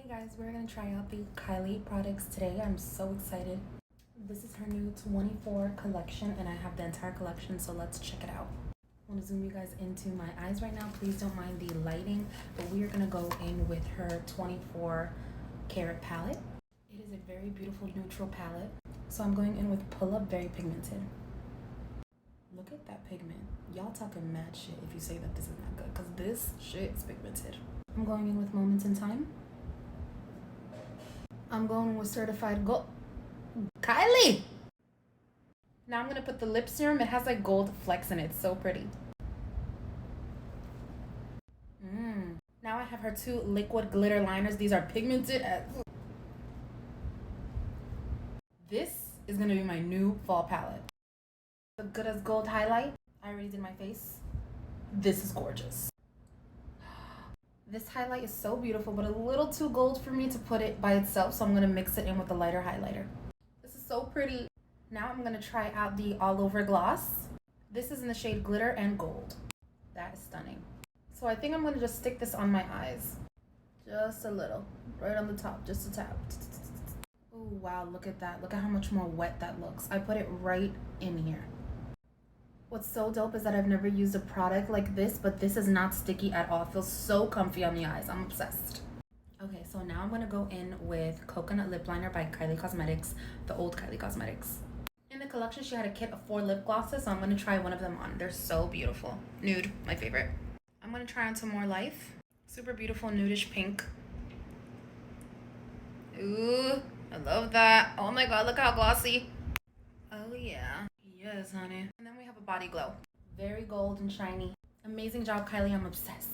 Hey guys, we're gonna try out the Kylie products today. I'm so excited. This is her new 24 collection and I have the entire collection, so let's check it out. I want to zoom you guys into my eyes right now. Please don't mind the lighting, but we are gonna go in with her 24 Carat Palette. It is a very beautiful neutral palette. So I'm going in with Pull Up Very Pigmented. Look at that pigment. Y'all talking mad shit if you say that this is not good, because this shit is pigmented. I'm going in with Moments in Time. I'm going with Certified Gold. Kylie! Now I'm gonna put the lip serum. It has like gold flecks in it. It's so pretty. Now I have her two liquid glitter liners. These are pigmented as... This is gonna be my new fall palette. The Good as Gold highlight. I already did my face. This is gorgeous. This highlight is so beautiful, but a little too gold for me to put it by itself, so I'm gonna mix it in with a lighter highlighter. This is so pretty. Now I'm gonna try out the All Over Gloss. This is in the shade Glitter and Gold. That is stunning. So I think I'm gonna just stick this on my eyes. Just a little, right on the top, just a tap. Oh wow, look at that. Look at how much more wet that looks. I put it right in here. What's so dope is that I've never used a product like this, but this is not sticky at all. It feels so comfy on the eyes. I'm obsessed. Okay, so now I'm gonna go in with Coconut Lip Liner by Kylie Cosmetics, the old Kylie Cosmetics. In the collection, she had a kit of 4 lip glosses, so I'm gonna try one of them on. They're so beautiful. Nude, my favorite. I'm gonna try on some More Life. Super beautiful nudish pink. Ooh, I love that. Oh my god, look how glossy. Oh yeah. Yes, honey. And then we have a Body Glow. Very gold and shiny. Amazing job, Kylie. I'm obsessed.